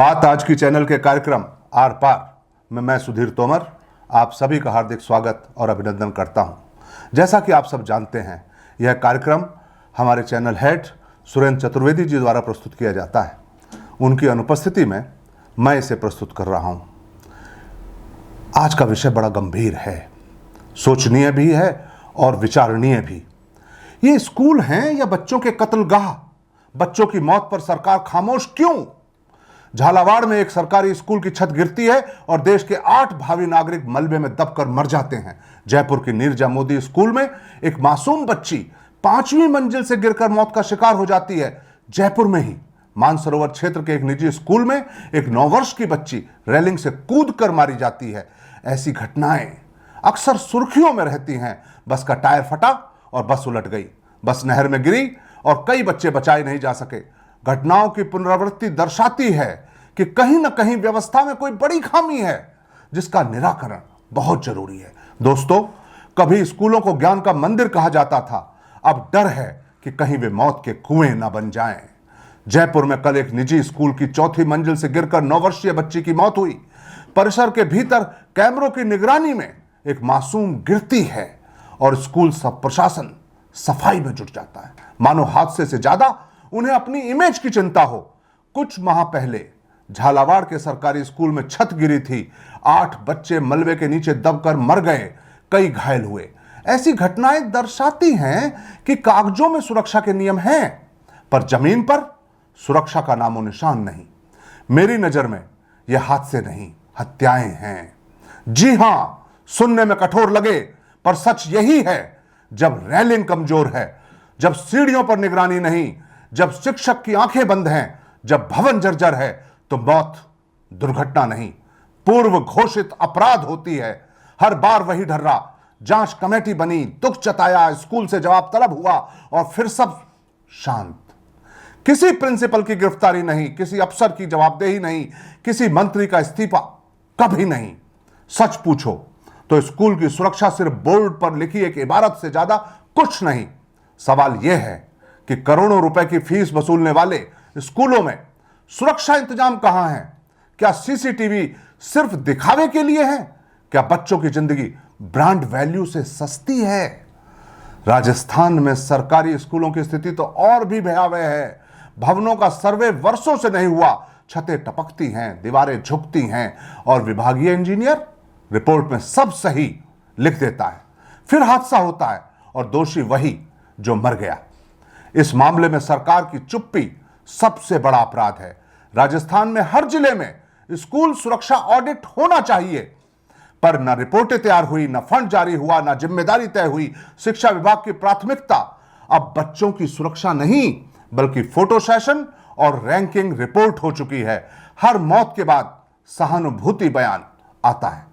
बात आज की चैनल के कार्यक्रम आर पार में मैं सुधीर तोमर आप सभी का हार्दिक स्वागत और अभिनंदन करता हूं। जैसा कि आप सब जानते हैं, यह कार्यक्रम हमारे चैनल हेड सुरेंद्र चतुर्वेदी जी द्वारा प्रस्तुत किया जाता है। उनकी अनुपस्थिति में मैं इसे प्रस्तुत कर रहा हूं। आज का विषय बड़ा गंभीर है, सोचनीय भी है और विचारणीय भी। ये स्कूल हैं या बच्चों के कत्लगाह? बच्चों की मौत पर सरकार खामोश क्यों? झालावाड़ में एक सरकारी स्कूल की छत गिरती है और देश के 8 भावी नागरिक मलबे में दबकर मर जाते हैं। जयपुर की नीरजा मोदी स्कूल में एक मासूम बच्ची 5वीं मंजिल से गिरकर मौत का शिकार हो जाती है। जयपुर में ही मानसरोवर क्षेत्र के एक निजी स्कूल में एक 9 वर्ष की बच्ची रेलिंग से कूदकर मारी जाती है। ऐसी घटनाएं अक्सर सुर्खियों में रहती हैं। बस का टायर फटा और बस उलट गई, बस नहर में गिरी और कई बच्चे बचाए नहीं जा सके। घटनाओं की पुनरावृत्ति दर्शाती है कि कहीं ना कहीं व्यवस्था में कोई बड़ी खामी है जिसका निराकरण बहुत जरूरी है। दोस्तों, कभी स्कूलों को ज्ञान का मंदिर कहा जाता था, अब डर है कि कहीं वे मौत के कुएं ना बन जाएं। जयपुर में कल एक निजी स्कूल की 4थी मंजिल से गिरकर 9 वर्षीय बच्ची की मौत हुई। परिसर के भीतर कैमरों की निगरानी में एक मासूम गिरती है और स्कूल सब प्रशासन सफाई में जुट जाता है, मानो हादसे से ज्यादा उन्हें अपनी इमेज की चिंता हो। कुछ माह पहले झालावाड़ के सरकारी स्कूल में छत गिरी थी, 8 बच्चे मलबे के नीचे दबकर मर गए, कई घायल हुए। ऐसी घटनाएं दर्शाती हैं कि कागजों में सुरक्षा के नियम हैं, पर जमीन पर सुरक्षा का नामो निशान नहीं। मेरी नजर में यह हादसे नहीं, हत्याएं हैं। जी हां, सुनने में कठोर लगे पर सच यही है। जब रेलिंग कमजोर है, जब सीढ़ियों पर निगरानी नहीं, जब शिक्षक की आंखें बंद हैं, जब भवन जर्जर है, तो मौत दुर्घटना नहीं, पूर्व घोषित अपराध होती है। हर बार वही ढर्रा, जांच कमेटी बनी, दुख जताया, स्कूल से जवाब तलब हुआ और फिर सब शांत। किसी प्रिंसिपल की गिरफ्तारी नहीं, किसी अफसर की जवाबदेही नहीं, किसी मंत्री का इस्तीफा कभी नहीं। सच पूछो तो स्कूल की सुरक्षा सिर्फ बोर्ड पर लिखी एक इबारत से ज्यादा कुछ नहीं। सवाल यह है कि करोड़ों रुपए की फीस वसूलने वाले स्कूलों में सुरक्षा इंतजाम कहां है? क्या सीसीटीवी सिर्फ दिखावे के लिए है? क्या बच्चों की जिंदगी ब्रांड वैल्यू से सस्ती है? राजस्थान में सरकारी स्कूलों की स्थिति तो और भी भयावह है। भवनों का सर्वे वर्षों से नहीं हुआ, छतें टपकती हैं, दीवारें झुकती हैं और विभागीय इंजीनियर रिपोर्ट में सब सही लिख देता है। फिर हादसा होता है और दोषी वही जो मर गया। इस मामले में सरकार की चुप्पी सबसे बड़ा अपराध है। राजस्थान में हर जिले में स्कूल सुरक्षा ऑडिट होना चाहिए, पर न रिपोर्टें तैयार हुई, न फंड जारी हुआ, न जिम्मेदारी तय हुई। शिक्षा विभाग की प्राथमिकता अब बच्चों की सुरक्षा नहीं बल्कि फोटो सेशन और रैंकिंग रिपोर्ट हो चुकी है। हर मौत के बाद सहानुभूति बयान आता है,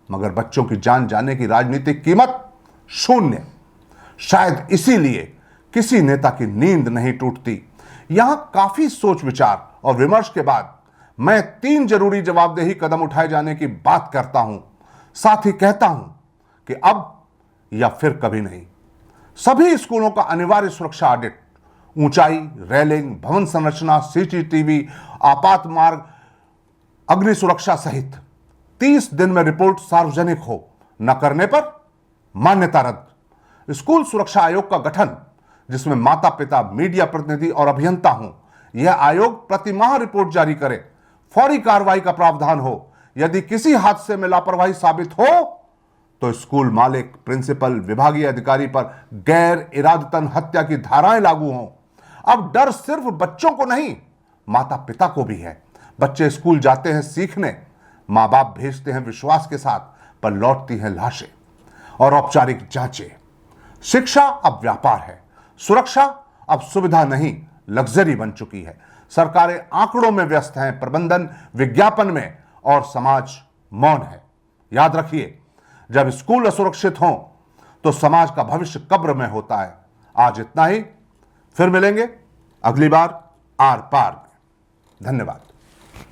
मगर बच्चों की जान जाने की राजनीतिक कीमत शून्य। शायद इसीलिए किसी नेता की नींद नहीं टूटती। यहां काफी सोच विचार और विमर्श के बाद मैं 3 जरूरी जवाबदेही कदम उठाए जाने की बात करता हूं। साथ ही कहता हूं कि अब या फिर कभी नहीं। सभी स्कूलों का अनिवार्य सुरक्षा ऑडिट, ऊंचाई, रेलिंग, भवन संरचना, सीसीटीवी, आपात मार्ग, अग्नि सुरक्षा सहित 30 दिन में रिपोर्ट सार्वजनिक हो। न करने पर मान्यता रद्द। स्कूल सुरक्षा आयोग का गठन, जिसमें माता पिता, मीडिया प्रतिनिधि और अभियंता हों। यह आयोग प्रतिमाह रिपोर्ट जारी करे, फौरी कार्रवाई का प्रावधान हो। यदि किसी हादसे में लापरवाही साबित हो तो स्कूल मालिक, प्रिंसिपल, विभागीय अधिकारी पर गैर इरादतन हत्या की धाराएं लागू हों। अब डर सिर्फ बच्चों को नहीं, माता पिता को भी है। बच्चे स्कूल जाते हैं सीखने, मां बाप भेजते हैं विश्वास के साथ, पर लौटती हैं लाशें और औपचारिक जांचें। शिक्षा अब व्यापार है, सुरक्षा अब सुविधा नहीं लग्जरी बन चुकी है। सरकारें आंकड़ों में व्यस्त हैं, प्रबंधन विज्ञापन में और समाज मौन है। याद रखिए, जब स्कूल असुरक्षित हों तो समाज का भविष्य कब्र में होता है। आज इतना ही, फिर मिलेंगे अगली बार आर पार में। धन्यवाद।